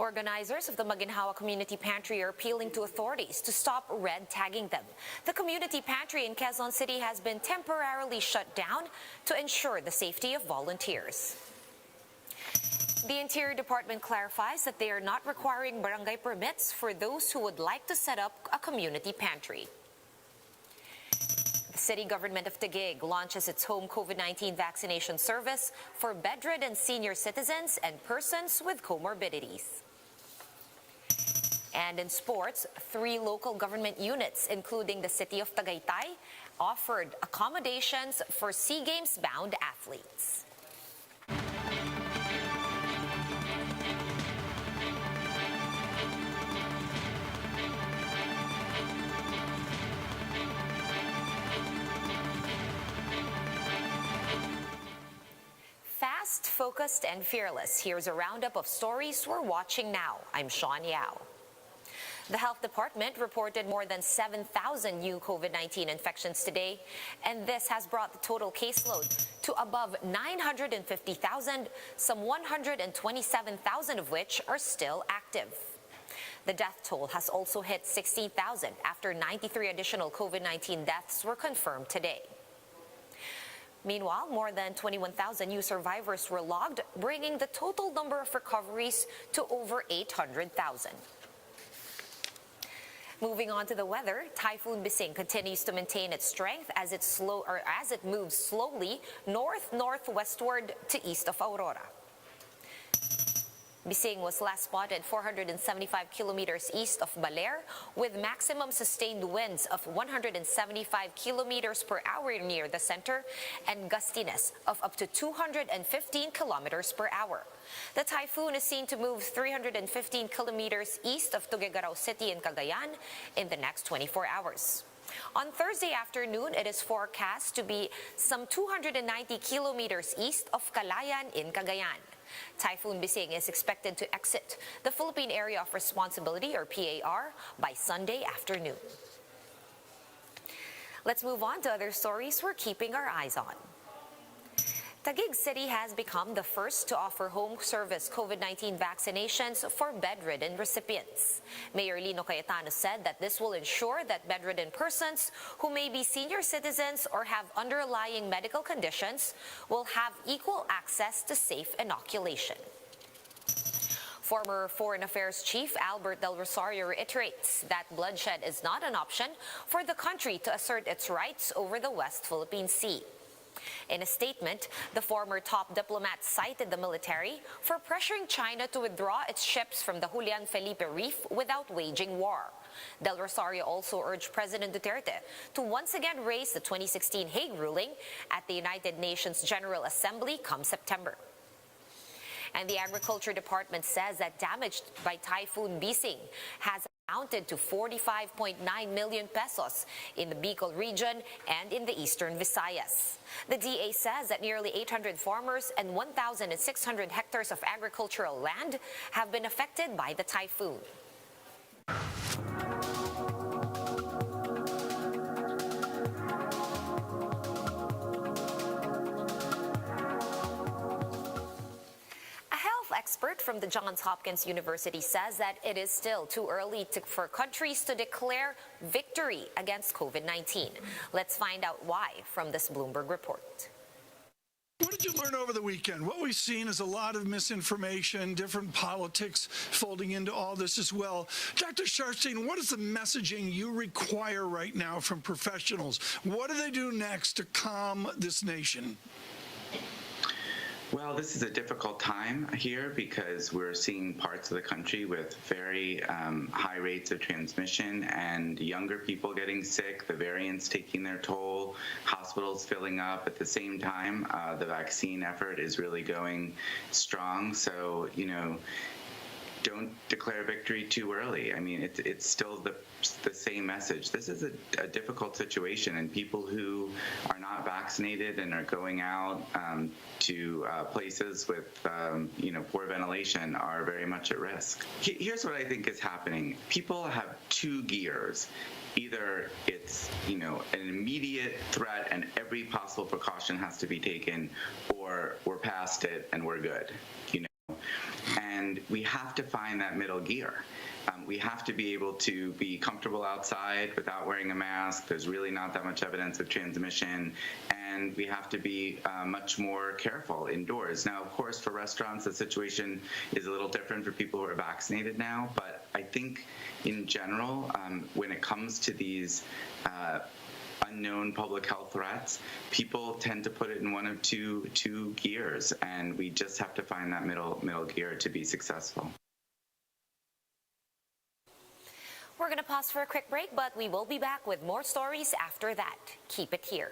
Organizers of the Maginhawa Community Pantry are appealing to authorities to stop red tagging them. The community pantry in Quezon City has been temporarily shut down to ensure the safety of volunteers. The Interior Department clarifies that they are not requiring barangay permits for those who would like to set up a community pantry. The city government of Taguig launches its home COVID-19 vaccination service for bedridden senior citizens and persons with comorbidities. And in sports, 3 local government units, including the city of Tagaytay, offered accommodations for SEA Games-bound athletes. Fast, focused, and fearless. Here's a roundup of stories we're watching now. I'm Sean Yao. The Health Department reported more than 7,000 new COVID-19 infections today, and this has brought the total caseload to above 950,000, some 127,000 of which are still active. The death toll has also hit 16,000 after 93 additional COVID-19 deaths were confirmed today. Meanwhile, more than 21,000 new survivors were logged, bringing the total number of recoveries to over 800,000. Moving on to the weather, Typhoon Bising continues to maintain its strength as it moves slowly north-northwestward to east of Aurora. Bising was last spotted 475 kilometers east of Baler with maximum sustained winds of 175 kilometers per hour near the center and gustiness of up to 215 kilometers per hour. The typhoon is seen to move 315 kilometers east of Tuguegarao City in Cagayan in the next 24 hours. On Thursday afternoon, it is forecast to be some 290 kilometers east of Calayan in Cagayan. Typhoon Bising is expected to exit the Philippine Area of Responsibility, or PAR, by Sunday afternoon. Let's move on to other stories we're keeping our eyes on. Taguig City has become the first to offer home service COVID-19 vaccinations for bedridden recipients. Mayor Lino Cayetano said that this will ensure that bedridden persons who may be senior citizens or have underlying medical conditions will have equal access to safe inoculation. Former Foreign Affairs Chief Albert Del Rosario reiterates that bloodshed is not an option for the country to assert its rights over the West Philippine Sea. In a statement, the former top diplomat cited the military for pressuring China to withdraw its ships from the Julian Felipe Reef without waging war. Del Rosario also urged President Duterte to once again raise the 2016 Hague ruling at the United Nations General Assembly come September. And the Agriculture Department says that damage by Typhoon Bising has amounted to 45.9 million pesos in the Bicol region and in the eastern Visayas. The DA says that nearly 800 farmers and 1,600 hectares of agricultural land have been affected by the typhoon. Expert from the Johns Hopkins University says that it is still too early for countries to declare victory against COVID-19. Let's find out why from this Bloomberg report. What did you learn over the weekend? What we've seen is a lot of misinformation, different politics folding into all this as well. Dr. Sharfstein, what is the messaging you require right now from professionals? What do they do next to calm this nation? Well, this is a difficult time here because we're seeing parts of the country with very high rates of transmission and younger people getting sick, the variants taking their toll, hospitals filling up. At the same time, the vaccine effort is really going strong. So, don't declare victory too early. I mean, it's still the same message. This is a difficult situation, and people who are not vaccinated and are going out to places with poor ventilation are very much at risk. Here's what I think is happening. People have two gears. Either it's an immediate threat and every possible precaution has to be taken, or we're past it and we're good. And And we have to find that middle gear. We have to be able to be comfortable outside without wearing a mask. There's really not that much evidence of transmission. And we have to be much more careful indoors. Now, of course, for restaurants, the situation is a little different for people who are vaccinated now. But I think in general, when it comes to these unknown public health threats, people tend to put it in one of two gears, and we just have to find that middle gear to be successful. We're going to pause for a quick break, but we will be back with more stories after that. Keep it here.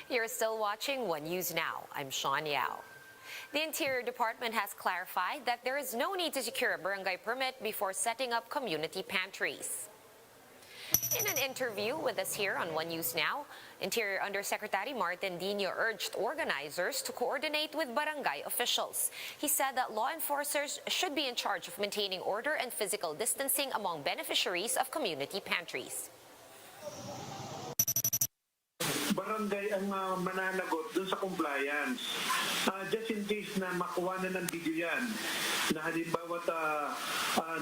You're still watching One News Now. I'm Sean Yao. The Interior Department has clarified that there is no need to secure a barangay permit before setting up community pantries. In an interview with us here on One News Now, Interior Undersecretary Martin Dino urged organizers to coordinate with barangay officials. He said that law enforcers should be in charge of maintaining order and physical distancing among beneficiaries of community pantries. barangay ang mananagot dun sa compliance. Just in case na makuha na ng video yan, na halimbawa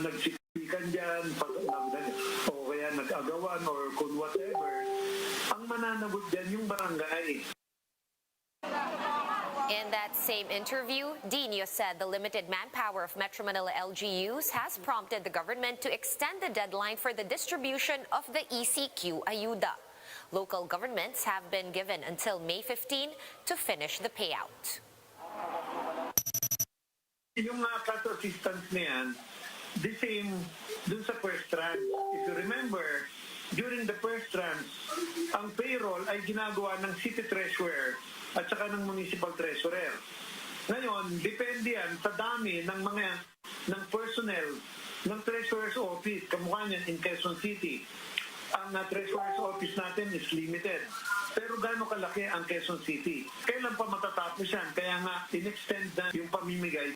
nagsiksikan dyan, o kaya nag-agawan or kung whatever, ang mananagot dyan yung barangay. In that same interview, Dino said the limited manpower of Metro Manila LGUs has prompted the government to extend the deadline for the distribution of the ECQ ayuda. Local governments have been given until May 15 to finish the payout. Yung cash assistance na yan, the same dun sa first tranche. If you remember, during the first tranche, ang payroll ay ginagawa ng city treasurer at saka ng municipal treasurer. Ngayon, depende yan sa dami ng personnel ng treasurer's office. Kamukha niyan in Quezon City. Ang treasurer's office natin is limited. Pero gaano kalaki ang Quezon City? Kailan pa matatapos yan? Kaya nga, in-extend na yung pamimigay.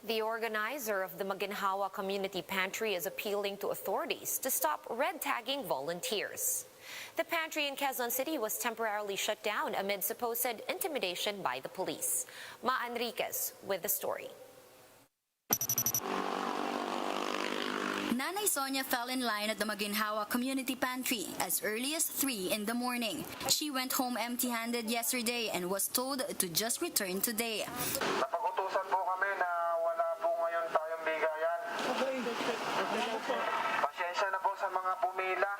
The organizer of the Maginhawa Community Pantry is appealing to authorities to stop red tagging volunteers. The pantry in Quezon City was temporarily shut down amid supposed intimidation by the police. Ma Enriquez with the story. Nanay Sonia fell in line at the Maginhawa Community Pantry as early as 3 in the morning. She went home empty-handed yesterday and was told to just return today. Napag-utusan po kami na wala po ngayon tayong bigayan. Pasensya na po sa mga pumila.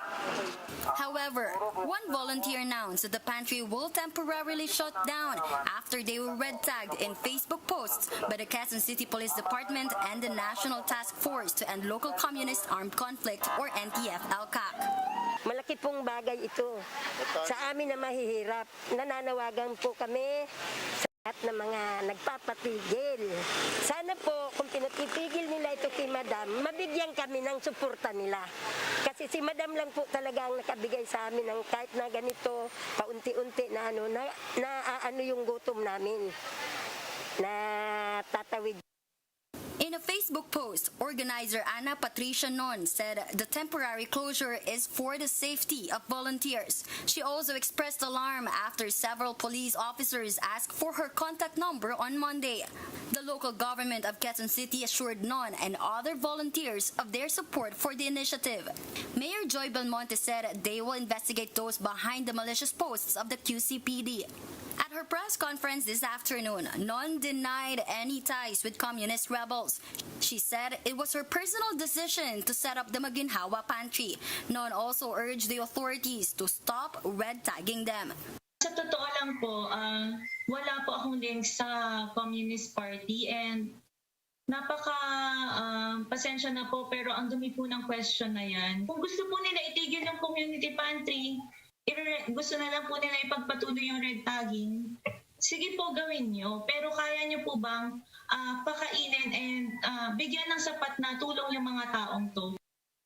However, one volunteer announced that the pantry will temporarily shut down after they were red tagged in Facebook posts by the Quezon City Police Department and the National Task Force to End Local Communist Armed Conflict or NTF-LCAC. Malaki pong bagay ito sa amin na mahihirap. Nananawagan po kami sa lahat ng mga nagpapatigil. Sana po kung pinapitigil nila ito kay Madam, mabigyan kami ng suporta nila. Kasi si Madam lang po talaga ang nakabigay sa amin ng kahit na ganito, paunti-unti na ano yung gutom namin na tatawid. In a Facebook post, organizer Ana Patricia Non said the temporary closure is for the safety of volunteers. She also expressed alarm after several police officers asked for her contact number on Monday. The local government of Quezon City assured Non and other volunteers of their support for the initiative. Mayor Joy Belmonte said they will investigate those behind the malicious posts of the QCPD. At her press conference this afternoon, Non denied any ties with communist rebels. She said it was her personal decision to set up the Maginhawa Pantry. Non also urged the authorities to stop red tagging them. Sa totoo lang po, wala po akong link sa Communist Party and pasensya na po pero ang dumi po ng question na yan. Kung gusto po nila itigil yung community pantry, gusto na lang po nila ipagpatuloy yung red tagging, sige po gawin nyo. Pero kaya nyo po bang pakainin and bigyan ng sapat na tulong yung mga taong to?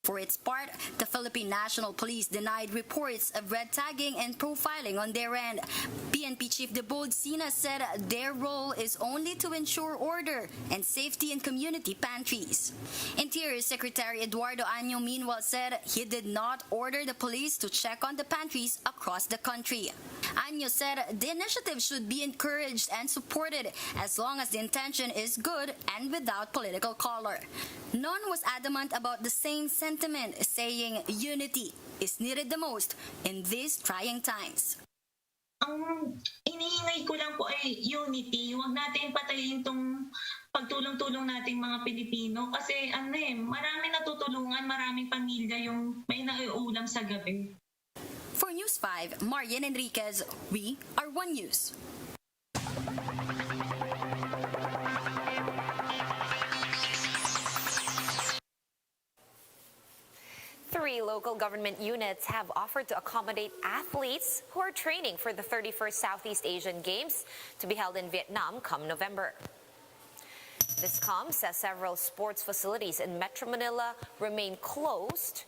For its part, the Philippine National Police denied reports of red tagging and profiling on their end. PNP Chief Debold Sina said their role is only to ensure order and safety in community pantries. Interior Secretary Eduardo Año meanwhile said he did not order the police to check on the pantries across the country. Año said the initiative should be encouraged and supported as long as the intention is good and without political color. Non was adamant about the same sentiment, saying unity is needed the most in these trying times. Ang iniingay ko lang po ay unity. Huwag natin patayin itong pagtulong-tulong nating mga Pilipino kasi maraming natutulungan, maraming pamilya yung may nauulam sa gabi. For News 5, Marian Enriquez, we are One News. Three local government units have offered to accommodate athletes who are training for the 31st Southeast Asian Games to be held in Vietnam come November. This comes as several sports facilities in Metro Manila remain closed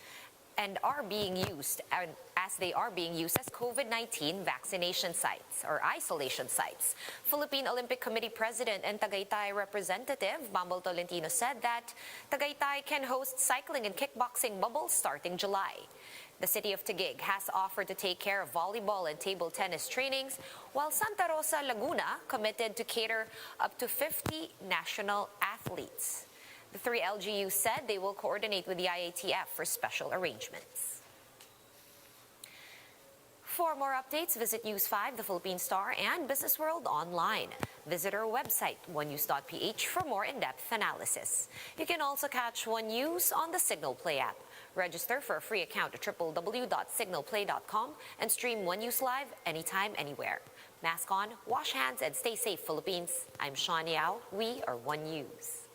and are being used as COVID-19 vaccination sites or isolation sites. Philippine Olympic Committee President and Tagaytay Representative Bambol Tolentino said that Tagaytay can host cycling and kickboxing bubbles starting July. The city of Taguig has offered to take care of volleyball and table tennis trainings, while Santa Rosa, Laguna committed to cater up to 50 national athletes. The 3 LGUs said they will coordinate with the IATF for special arrangements. For more updates, visit News 5, The Philippine Star, and Business World online. Visit our website, onenews.ph, for more in-depth analysis. You can also catch One News on the Signal Play app. Register for a free account at www.signalplay.com and stream One News Live anytime, anywhere. Mask on, wash hands, and stay safe, Philippines. I'm Sean Yao. We are One News.